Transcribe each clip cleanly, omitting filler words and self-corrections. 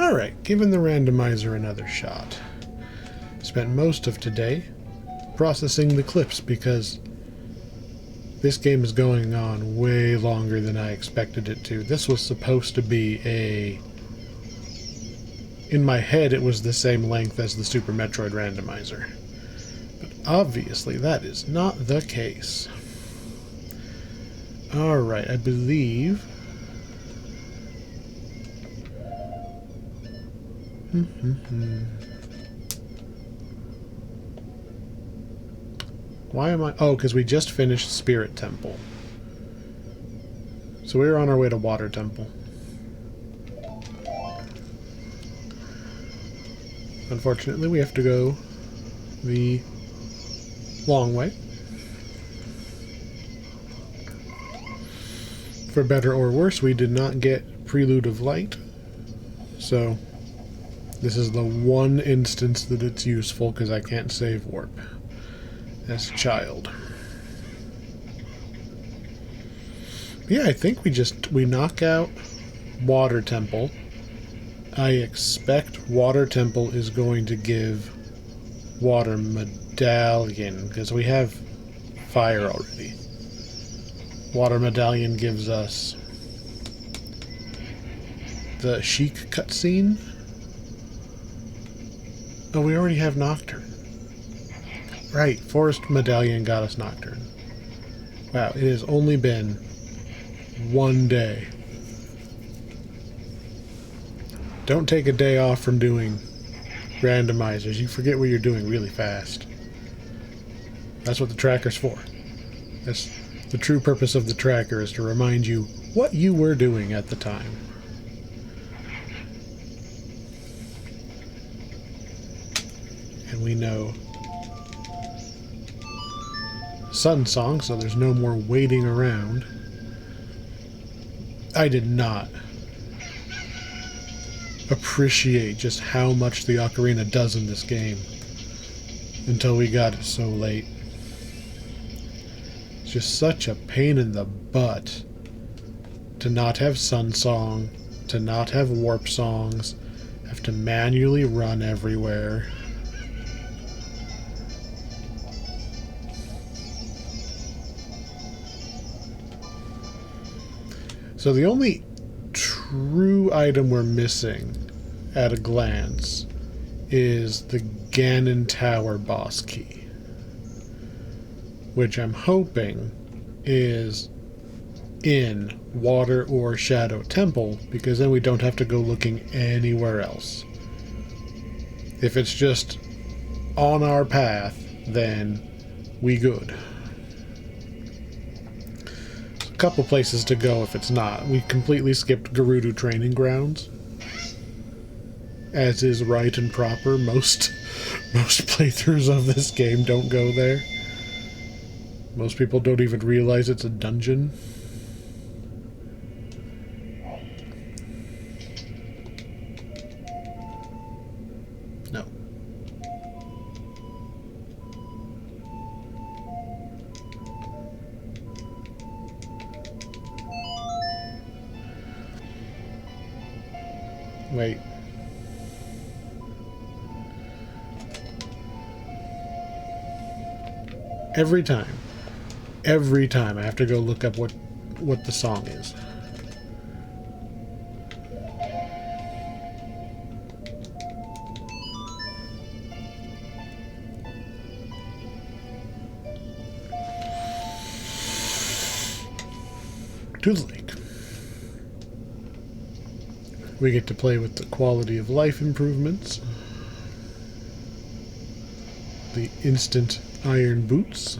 Alright, giving the randomizer another shot. Spent most of today processing the clips because this game is going on way longer than I expected it to. This was supposed to be a... In my head, it was the same length as the Super Metroid randomizer. But obviously, that is not the case. Alright, I believe... Why am I... Oh, because we just finished Spirit Temple. So we're on our way to Water Temple. Unfortunately, we have to go the long way. For better or worse, we did not get Prelude of Light. So, this is the one instance that it's useful because I can't save warp as a child. Yeah, I think we knock out Water Temple. I expect Water Temple is going to give Water Medallion, because we have Fire already. Water Medallion gives us the Sheik cutscene. Oh, we already have Nocturne. Right, Forest Medallion got us Nocturne. Wow, it has only been one day. Don't take a day off from doing randomizers. You forget what you're doing really fast. That's what the tracker's for. That's the true purpose of the tracker, is to remind you what you were doing at the time. And we know Sun Song, so there's no more waiting around. I did not appreciate just how much the Ocarina does in this game until we got it so late. It's just such a pain in the butt to not have Sun Song, to not have Warp Songs, have to manually run everywhere. So the only true item we're missing at a glance is the Ganon Tower boss key, which I'm hoping is in Water or Shadow Temple, because then we don't have to go looking anywhere else. If it's just on our path, then we good. Couple places to go if it's not. We completely skipped Gerudo Training Grounds, as is right and proper. Most playthroughs of this game don't go there. Most people don't even realize it's a dungeon. No. Wait. Every time I have to go look up what the song is. To the lake. We get to play with the quality of life improvements. The instant iron boots.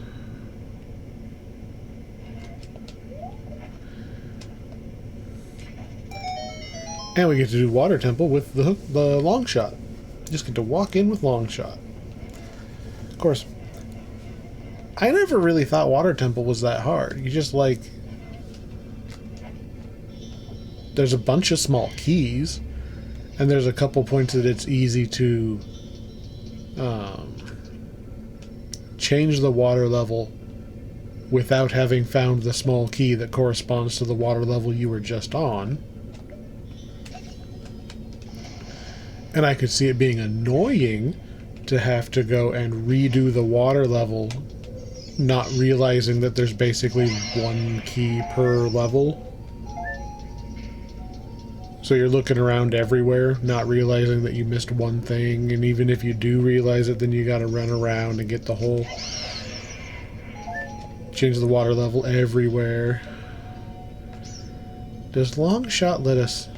And we get to do Water Temple with the long shot. Just get to walk in with long shot. Of course, I never really thought Water Temple was that hard. You just like... There's a bunch of small keys, and there's a couple points that it's easy to change the water level without having found the small key that corresponds to the water level you were just on. And I could see it being annoying to have to go and redo the water level, not realizing that there's basically one key per level. So you're looking around everywhere, not realizing that you missed one thing, and even if you do realize it, then you gotta run around and get the whole... change the water level everywhere. Does Longshot let us...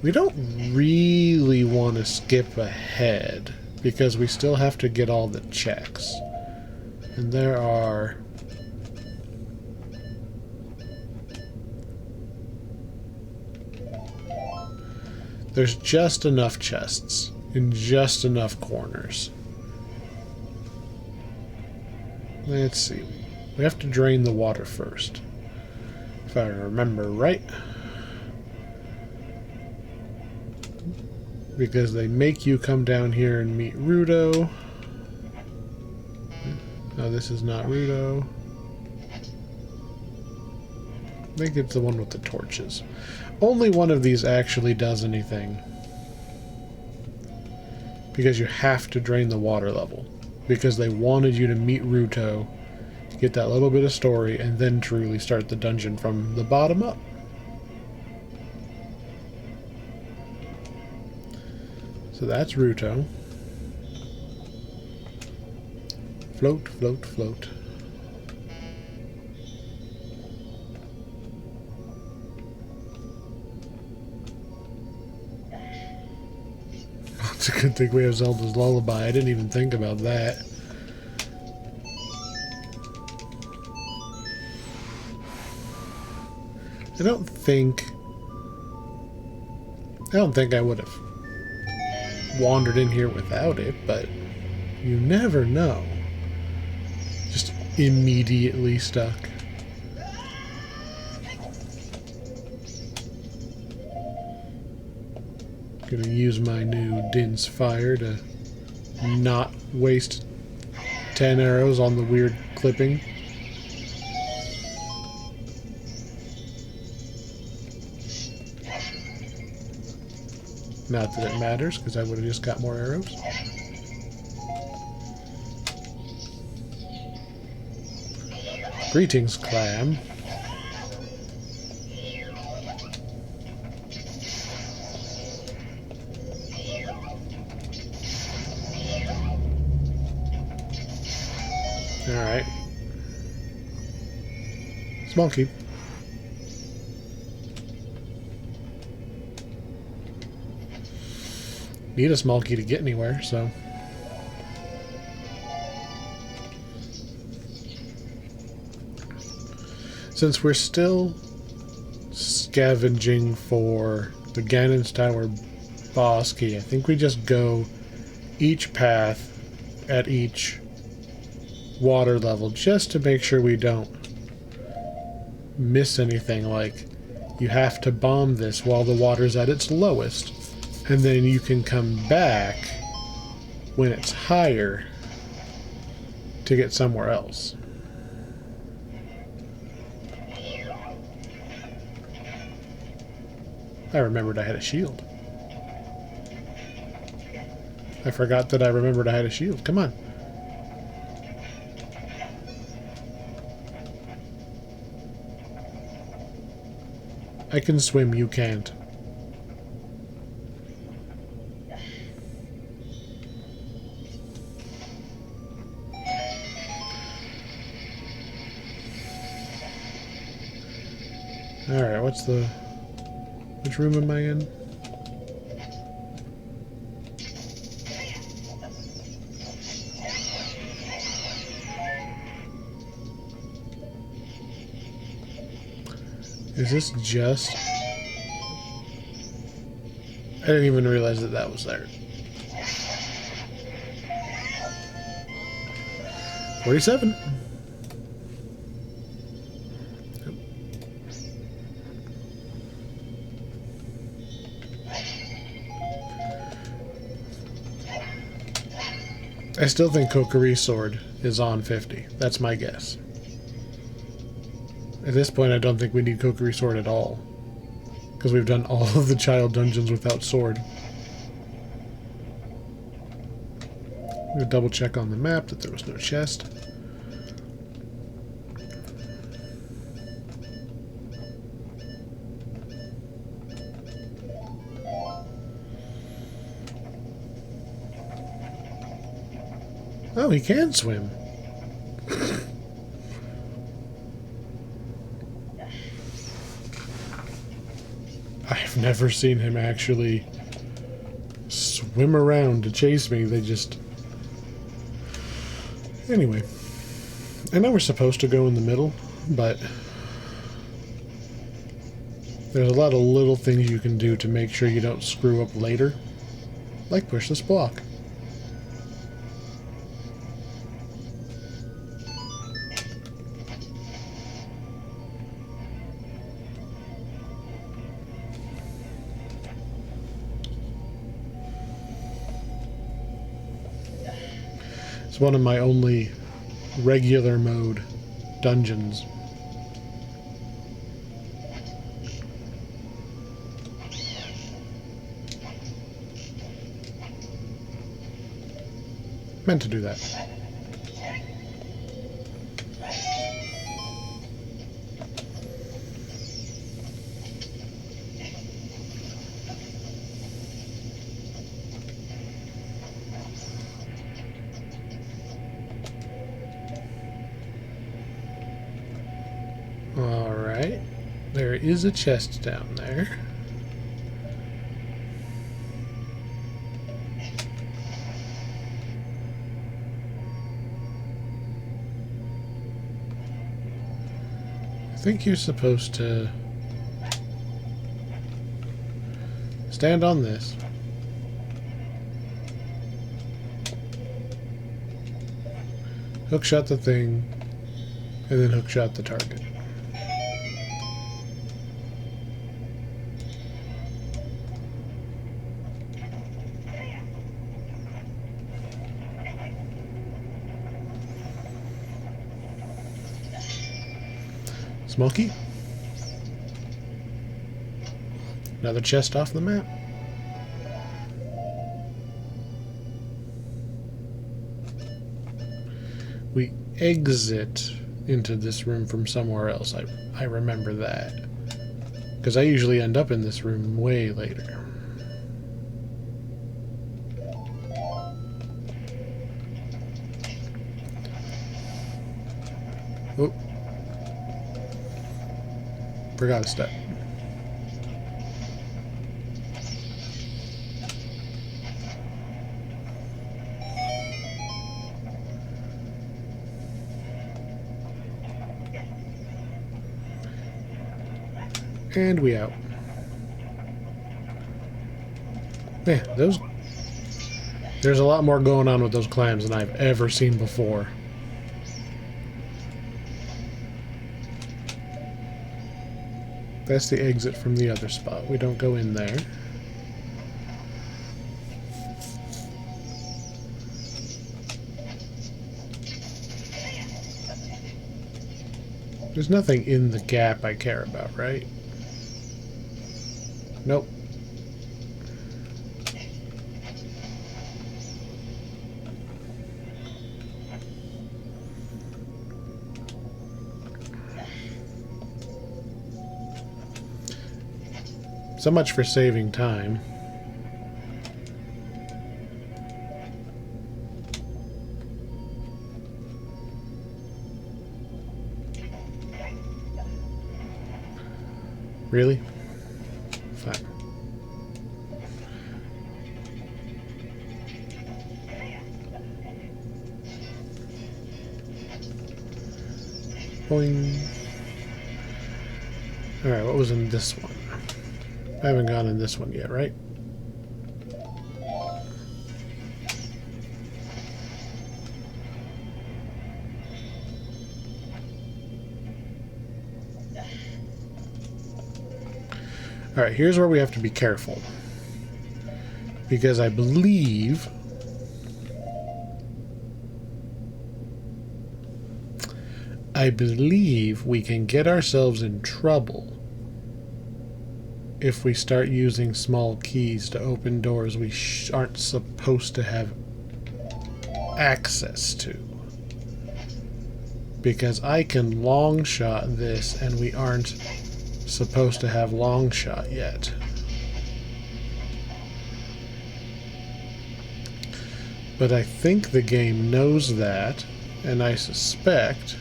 We don't really want to skip ahead, because we still have to get all the checks. And there are... There's just enough chests in just enough corners. Let's see. We have to drain the water first, if I remember right. Because they make you come down here and meet Rudo. No, this is not Rudo. I think it's the one with the torches. Only one of these actually does anything. Because you have to drain the water level. Because they wanted you to meet Ruto, to get that little bit of story, and then truly start the dungeon from the bottom up. So that's Ruto. Float, float, float. It's a good thing we have Zelda's Lullaby. I didn't even think about that. I don't think I would have wandered in here without it, but you never know. Just immediately stuck. Gonna use my new Din's Fire to not waste 10 arrows on the weird clipping. Not that it matters, because I would have just got more arrows. Greetings, clam. Alright. Small keep. Need a small key to get anywhere, so... Since we're still scavenging for the Ganon's Tower boss key, I think we just go each path at each water level just to make sure we don't miss anything, like you have to bomb this while the water's at its lowest. And then you can come back when it's higher to get somewhere else. I remembered I had a shield. I forgot that I remembered I had a shield. Come on. I can swim, you can't. Alright, which room am I in? Is this just... I didn't even realize that that was there. 47. I still think Kokiri's sword is on 50. That's my guess. At this point, I don't think we need Kokiri's sword at all. Because we've done all of the child dungeons without sword. I'm going to double check on the map that there was no chest. Oh, he can swim. I've never seen him actually swim around to chase me. They just... Anyway. I know we're supposed to go in the middle, but... there's a lot of little things you can do to make sure you don't screw up later. Like push this block. It's one of my only regular mode dungeons. Meant to do that. Alright. There is a chest down there. I think you're supposed to stand on this. Hookshot the thing, and then hookshot the target. Smoky. Another chest off the map. We exit into this room from somewhere else. I remember that. Because I usually end up in this room way later. Oh. Forgot a step. And we out. Man, there's a lot more going on with those clams than I've ever seen before. That's the exit from the other spot. We don't go in there. There's nothing in the gap I care about, right? Nope. So much for saving time. Really? Fine. Boing. Alright, what was in this one? I haven't gone in this one yet, right? Alright, here's where we have to be careful. Because I believe... we can get ourselves in trouble if we start using small keys to open doors we aren't supposed to have access to. Because I can long shot this and we aren't supposed to have long shot yet. But I think the game knows that, and I suspect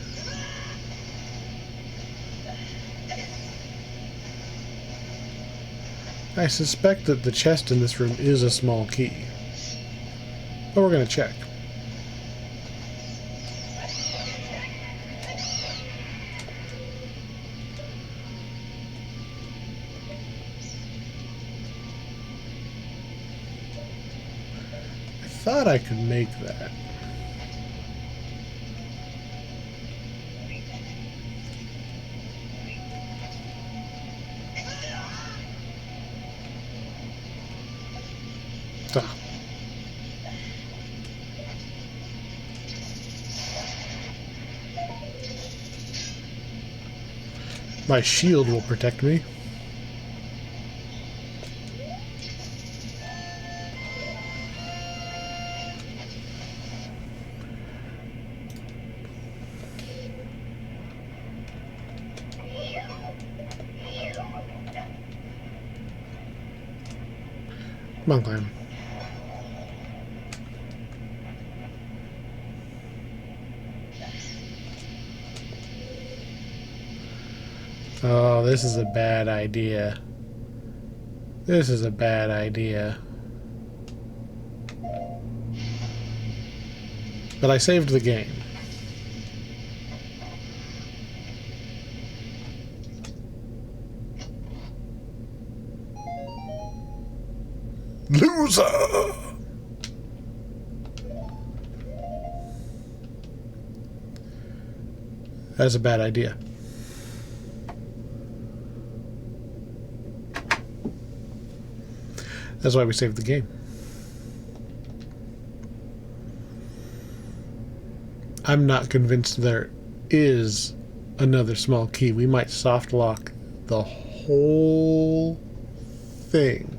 that the chest in this room is a small key. But we're going to check. I thought I could make that. Ah. My shield will protect me. Come on, climb. Oh, this is a bad idea. This is a bad idea. But I saved the game. Loser! That's a bad idea. That's why we saved the game. I'm not convinced there is another small key. We might soft lock the whole thing.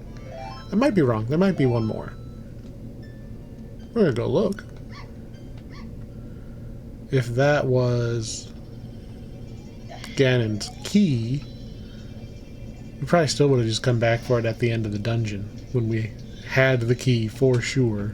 I might be wrong. There might be one more. We're gonna go look. If that was Ganon's key, we probably still would have just come back for it at the end of the dungeon when we had the key for sure.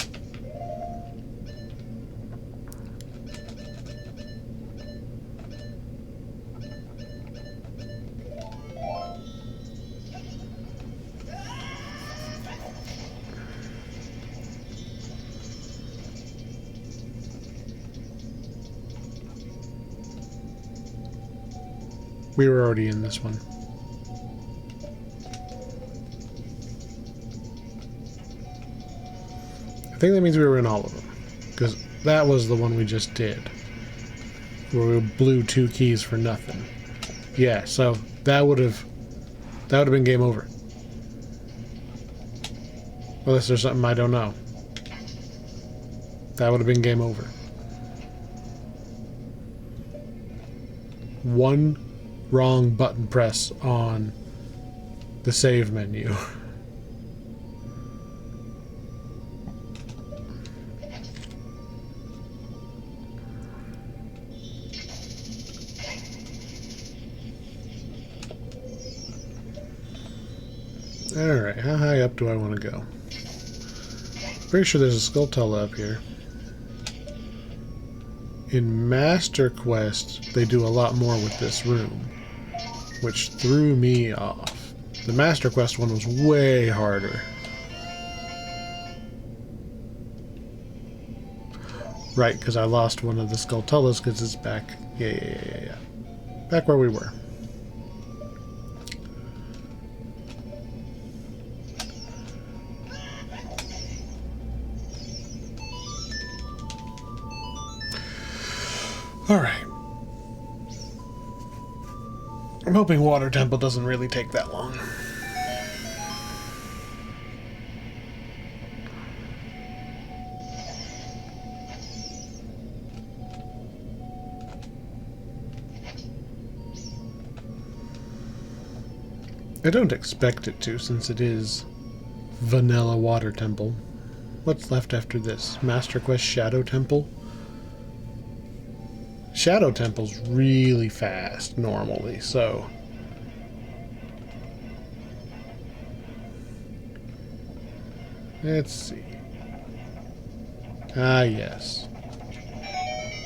We were already in this one. I think that means we were in all of them. Because that was the one we just did. Where we blew 2 keys for nothing. Yeah, so that would have been game over. Unless there's something I don't know. That would have been game over. One wrong button press on the save menu. Alright, how high up do I want to go? Pretty sure there's a Skulltula up here. In Master Quest, they do a lot more with this room, which threw me off. The Master Quest one was way harder. Right, because I lost one of the Skulltulas because it's back. Yeah. Back where we were. Alright. I'm hoping Water Temple doesn't really take that long. I don't expect it to, since it is vanilla water temple. What's left after this? Master Quest Shadow Temple? Shadow Temple's really fast normally, so... Let's see. Ah, yes.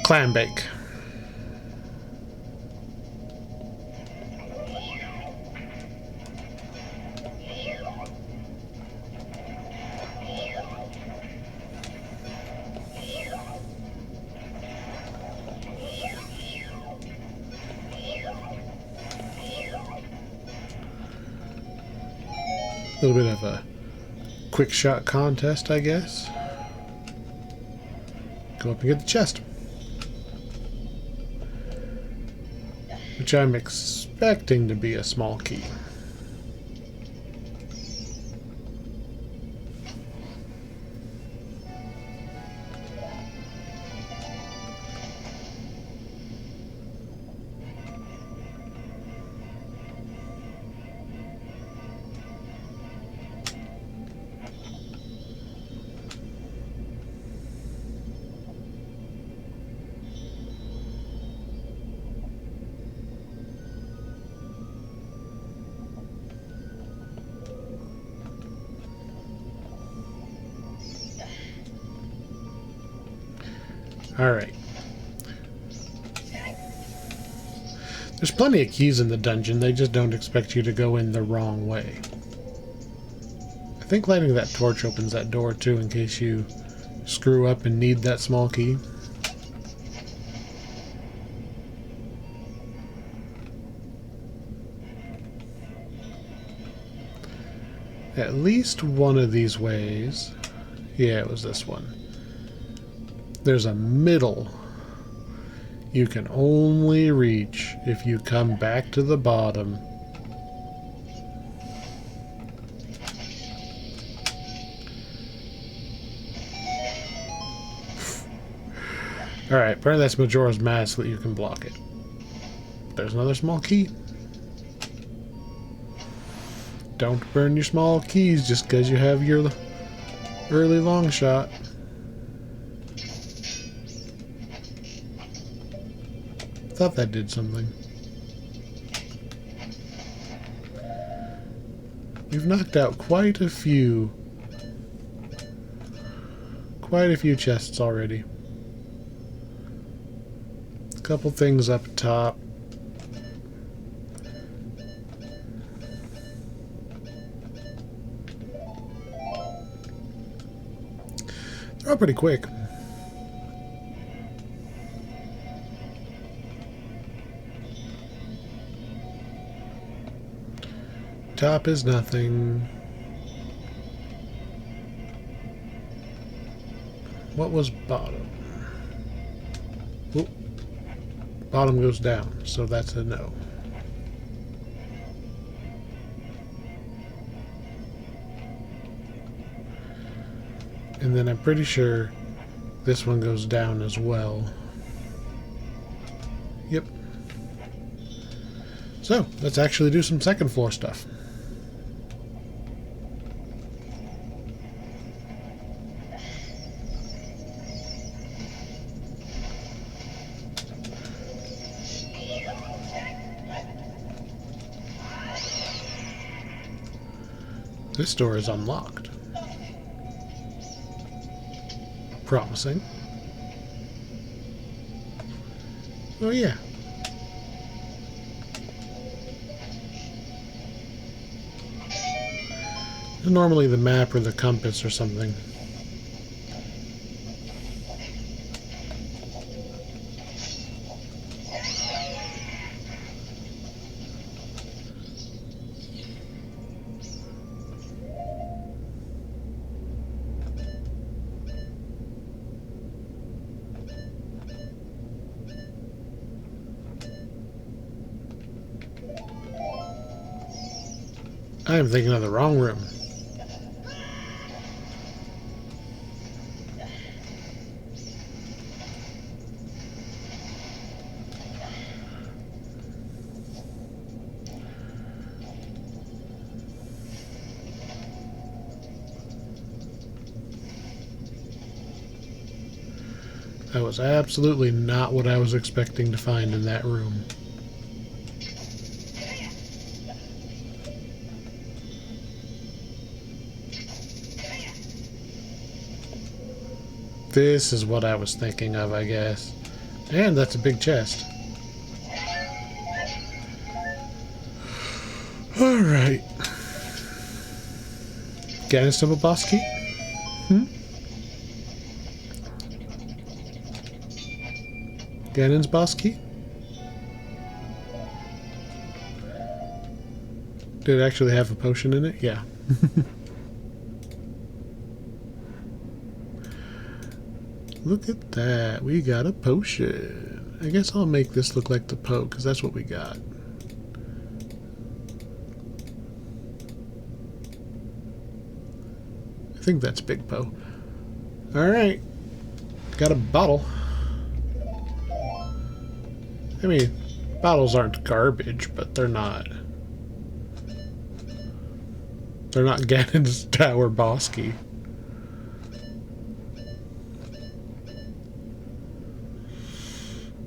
Clam bake. A little bit of a quick shot contest, I guess. Go up and get the chest. Which I'm expecting to be a small key. Alright. There's plenty of keys in the dungeon, they just don't expect you to go in the wrong way. I think lighting that torch opens that door too, in case you screw up and need that small key. At least one of these ways... Yeah, it was this one. There's a middle you can only reach if you come back to the bottom. Alright, apparently that's Majora's Mask so that you can block it. There's another small key. Don't burn your small keys just because you have your early long shot. Thought that did something. We've knocked out quite a few chests already. A couple things up top. They're all pretty quick. Top is nothing. What was bottom? Oop. Bottom goes down, so that's a no. And then I'm pretty sure this one goes down as well. Yep. So, let's actually do some second floor stuff. This door is unlocked. Promising. Oh yeah. Normally the map or the compass or something. I am thinking of the wrong room. That was absolutely not what I was expecting to find in that room. This is what I was thinking of, I guess. And that's a big chest. Alright. Ganon's Temple boss key? Ganon's boss key? Did it actually have a potion in it? Yeah. Look at that. We got a potion. I guess I'll make this look like the Poe, because that's what we got. I think that's Big Poe. Alright. Got a bottle. I mean, bottles aren't garbage, but they're not. They're not Ganon's Tower boss key.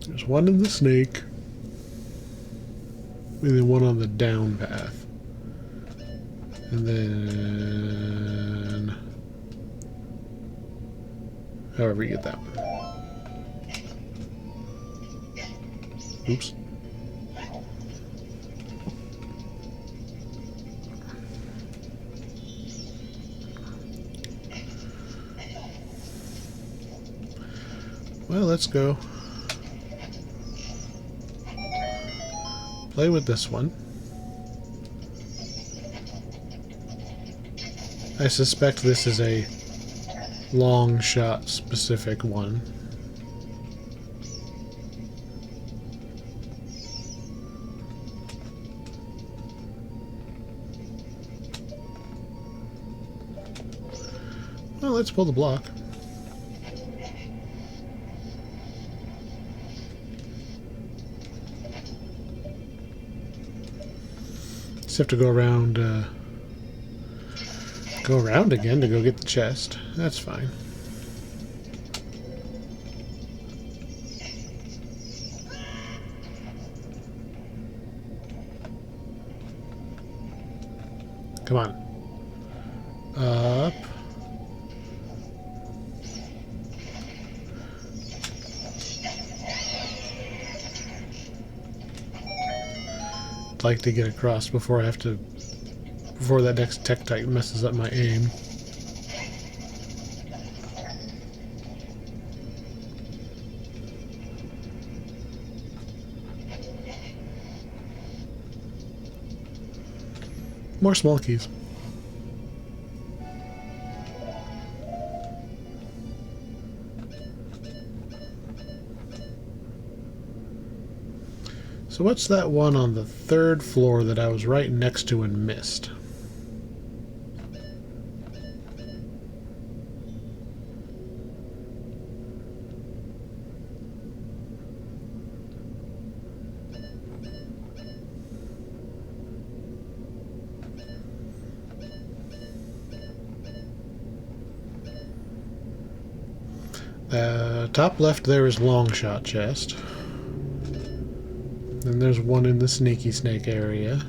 There's one in the snake. And then one on the down path. And then... however you get that one. Oops. Well, let's go. Play with this one. I suspect this is a long shot specific one. Well, let's pull the block. Just have to go around again to go get the chest. That's fine. Come on. Up. I'd like to get across before I have to... before that next Tektite messes up my aim. More small keys. So what's that one on the third floor that I was right next to and missed? Top left there is long shot chest. Then there's one in the sneaky snake area.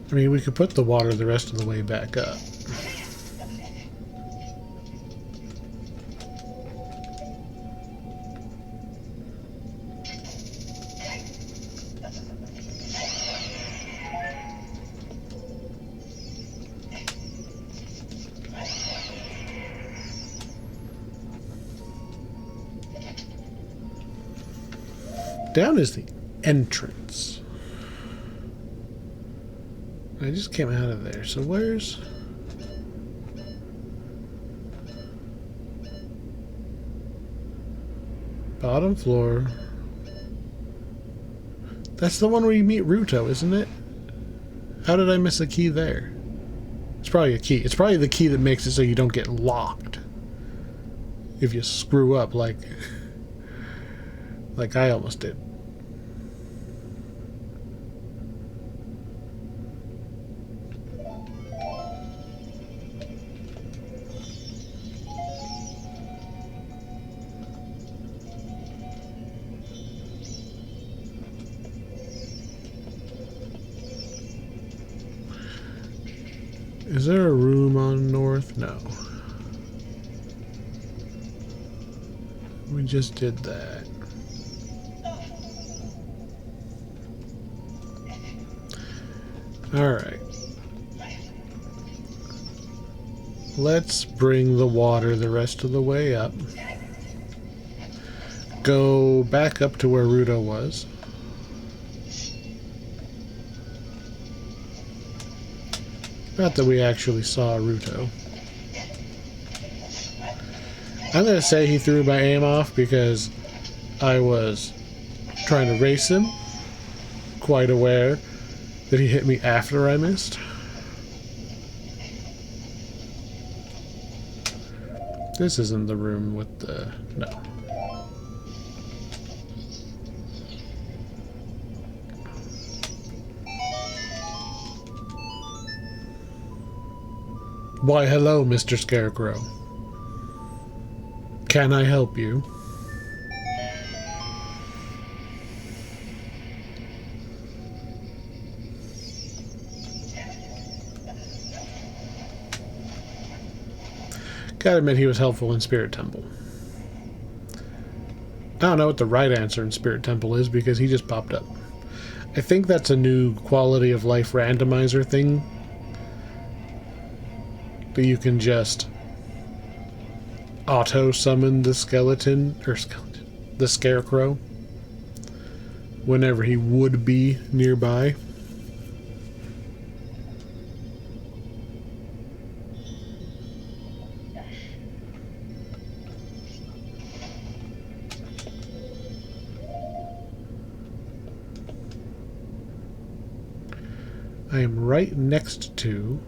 I mean, we could put the water the rest of the way back up. Down is the entrance. I just came out of there, so where's... bottom floor. That's the one where you meet Ruto, isn't it? How did I miss a key there? It's probably a key. It's probably the key that makes it so you don't get locked. If you screw up like I almost did. Is there a room on north? No. We just did that. Alright. Let's bring the water the rest of the way up. Go back up to where Ruto was. Not that we actually saw Ruto. I'm going to say he threw my aim off because I was trying to race him, quite aware that he hit me after I missed. This isn't the room with the... no. Why, hello, Mr. Scarecrow. Can I help you? Gotta admit he was helpful in Spirit Temple. I don't know what the right answer in Spirit Temple is because he just popped up. I think that's a new quality of life randomizer thing. That you can just auto-summon the the Scarecrow whenever he would be nearby. I am right next to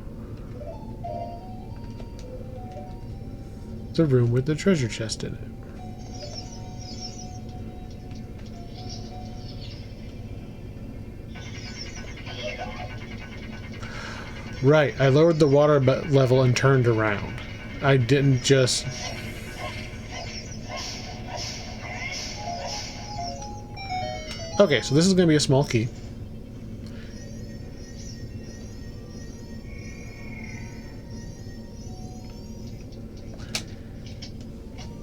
the room with the treasure chest in it. Right, I lowered the water level and turned around. I didn't just... Okay, so this is going to be a small key.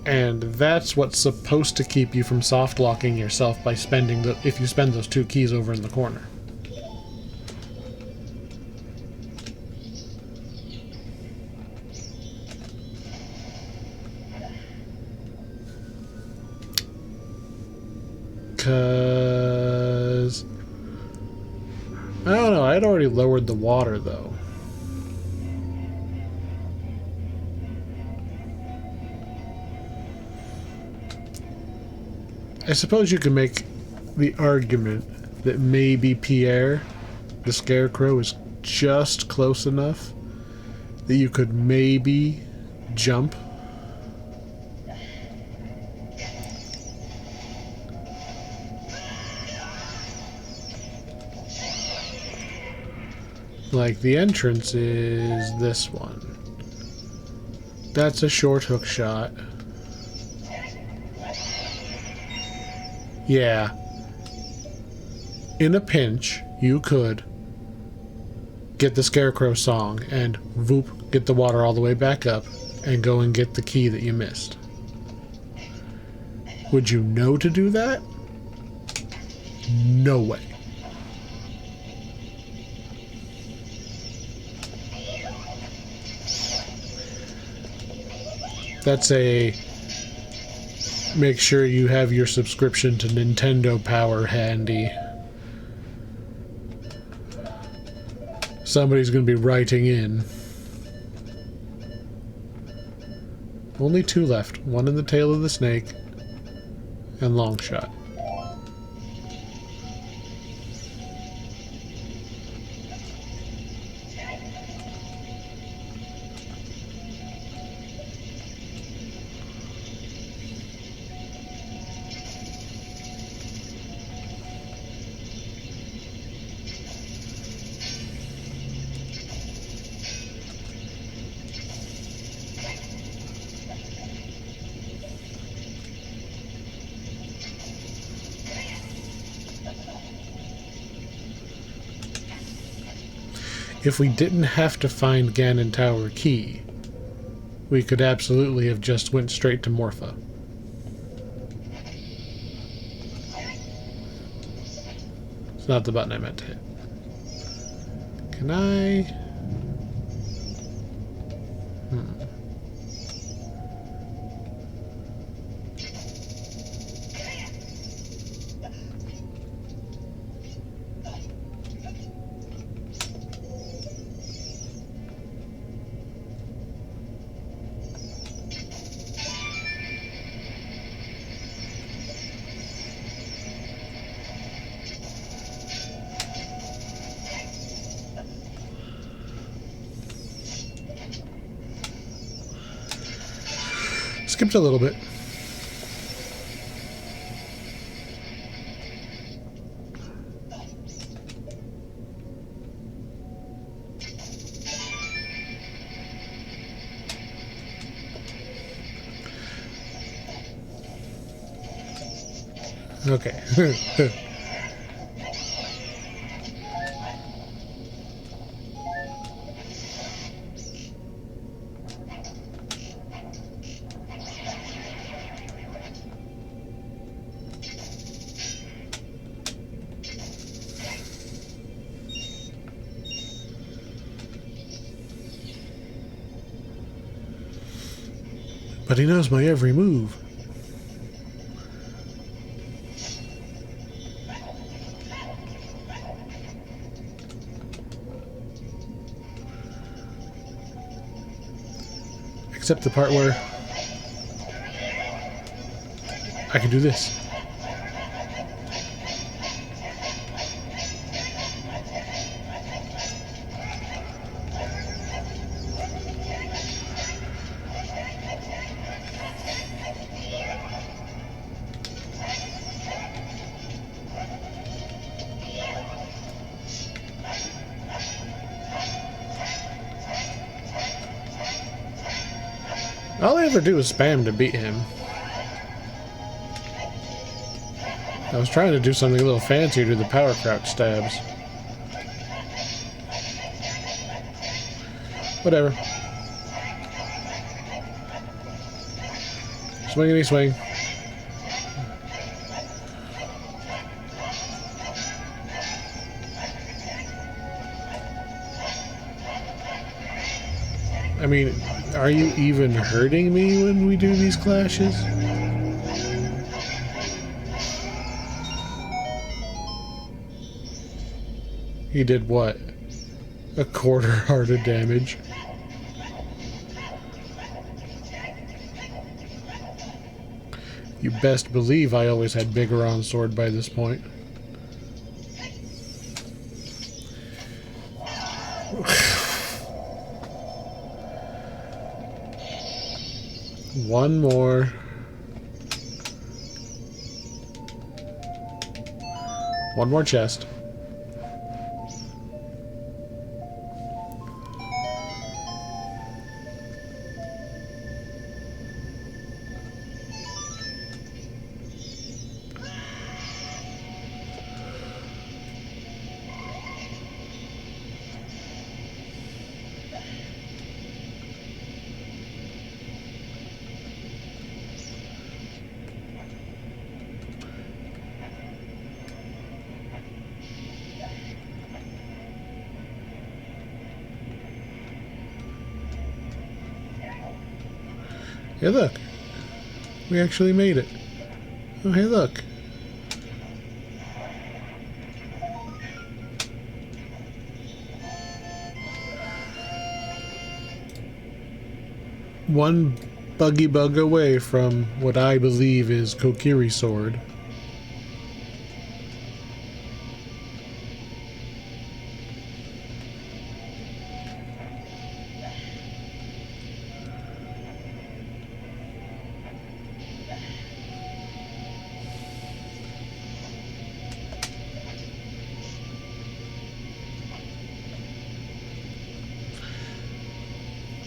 And that's what's supposed to keep you from soft locking yourself by spending if you spend those 2 keys over in the corner. Cause I don't know, I'd already lowered the water though. I suppose you can make the argument that maybe Pierre, the Scarecrow, is just close enough that you could maybe jump. Like, the entrance is this one. That's a short hook shot. Yeah. In a pinch, you could get the Scarecrow song and whoop, get the water all the way back up and go and get the key that you missed. Would you know to do that? No way. That's a make sure you have your subscription to Nintendo Power handy. Somebody's going to be writing in. Only 2 left. One in the tail of the snake and long shot. if we didn't have to find Ganon Tower Key, we could absolutely have just went straight to Morpha. It's not the button I meant to hit. Can I... Skipped a little bit. Okay. But he knows my every move. Except the part where I can do this. All I ever do is spam to beat him. I was trying to do something a little fancier to the power crouch stabs. Whatever. Swingity swing. I mean, are you even hurting me when we do these clashes? He did what? A quarter heart of damage. You best believe I always had bigger on sword by this point. One more. One more chest. Hey, look. We actually made it. Oh, hey, look. One buggy bug away from what I believe is Kokiri sword.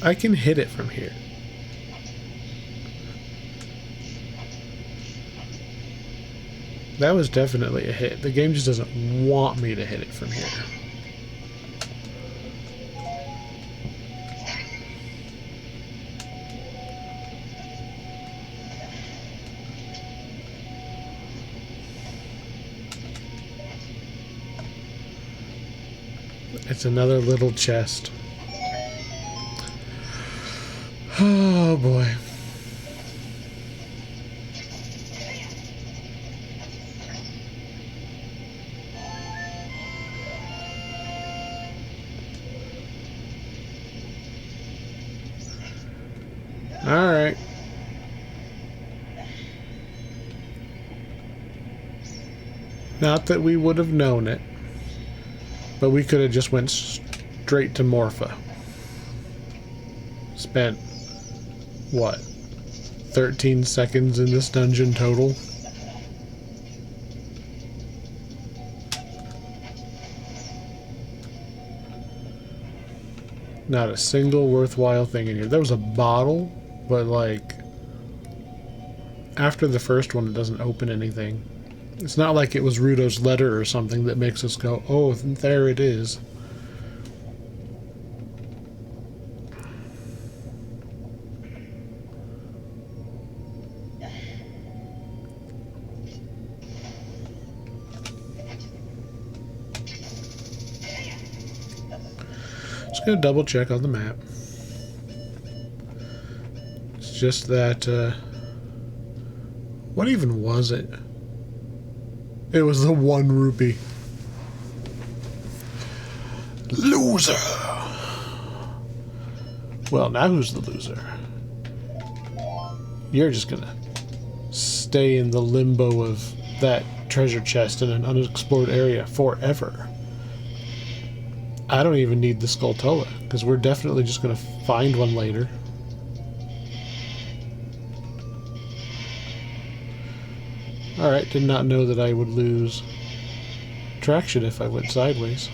I can hit it from here. That was definitely a hit. The game just doesn't want me to hit it from here. It's another little chest. Oh boy. Alright. Not that we would have known it, but we could have just went straight to Morpha. Spent, what, 13 seconds in this dungeon total? Not a single worthwhile thing in here. There was a bottle, but like, after the first one it doesn't open anything. It's not like it was Rudo's letter or something that makes us go, oh, there it is. Just gonna double check on the map. It's just that, what even was it? It was the 1 rupee. Loser! Well, now who's the loser? You're just gonna stay in the limbo of that treasure chest in an unexplored area forever. I don't even need the Skulltula, because we're definitely just gonna find one later. Alright, did not know that I would lose traction if I went sideways.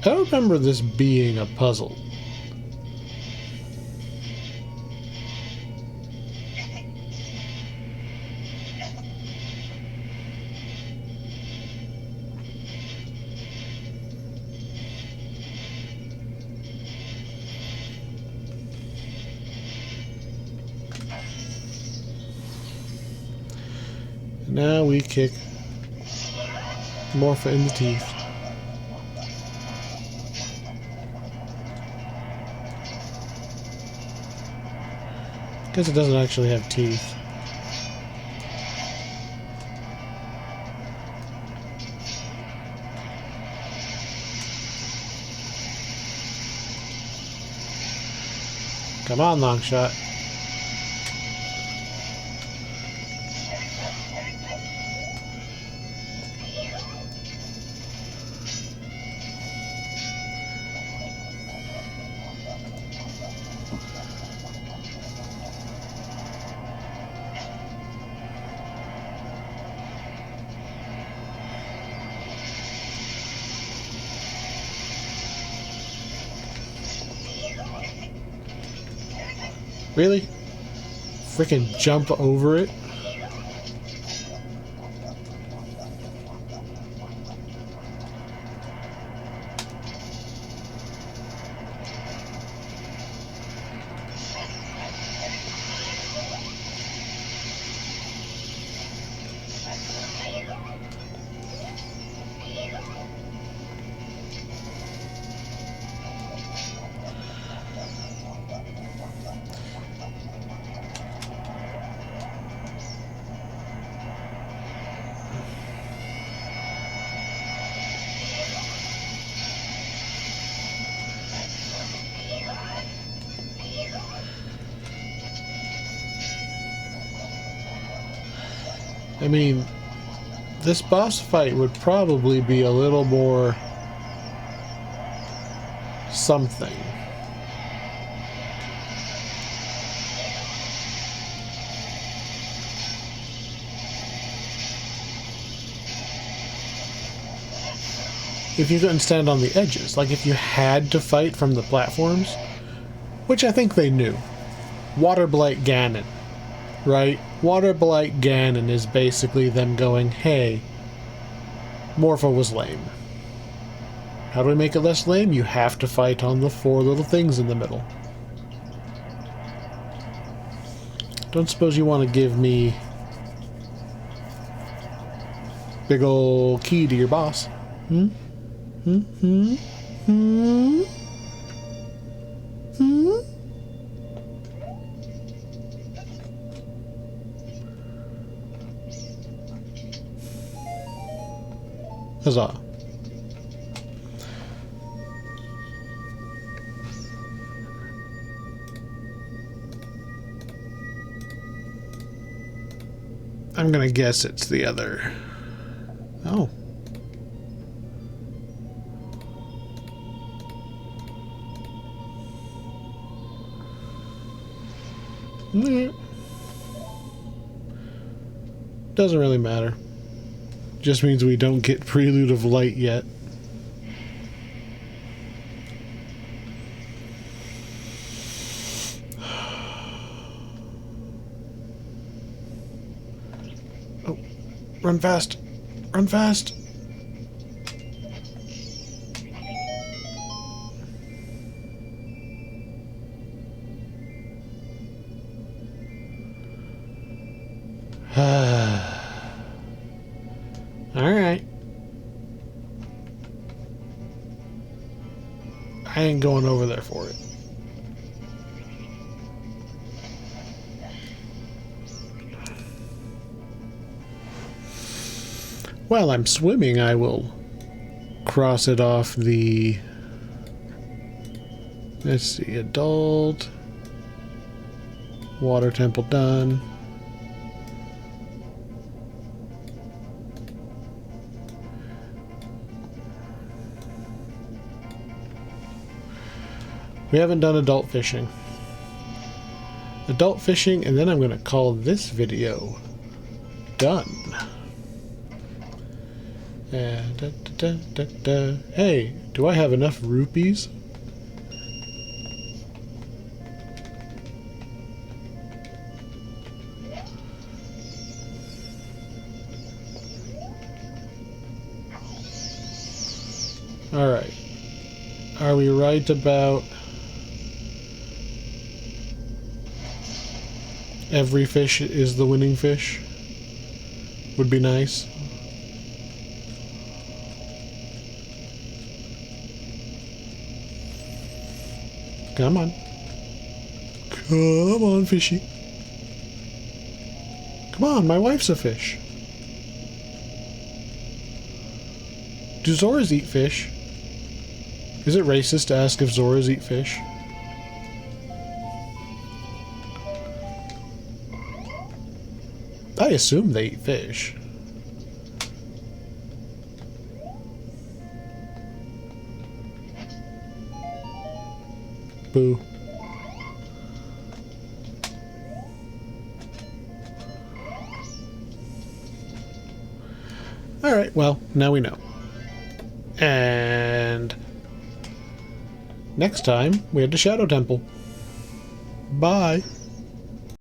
I don't remember this being a puzzle. Now we kick Morpha in the teeth. Guess it doesn't actually have teeth. Come on, long shot. Really? Freaking jump over it? I mean, this boss fight would probably be a little more something. If you couldn't stand on the edges, like if you had to fight from the platforms, which I think they knew. Water Blight Ganon, right? Water Blight Ganon is basically them going, hey, Morpho was lame. How do we make it less lame? You have to fight on the 4 little things in the middle. Don't suppose you want to give me big ol' key to your boss? Hmm? Hmm? Hmm? Hmm? Hmm? Huzzah. I'm gonna guess it's the other. Oh. Doesn't really matter. Just means we don't get Prelude of Light yet. Oh, run fast! Run fast! Alright. I ain't going over there for it. While I'm swimming, I will cross it off the... Let's see, adult... Water temple done. We haven't done adult fishing. Adult fishing, and then I'm going to call this video done. Hey, do I have enough rupees? Alright. Are we right about... every fish is the winning fish? Would be nice. Come on. Come on, fishy. Come on, my wife's a fish. Do Zoras eat fish? Is it racist to ask if Zoras eat fish? I assume they eat fish. Boo. Alright, well, now we know. And next time, we head to Shadow Temple. Bye.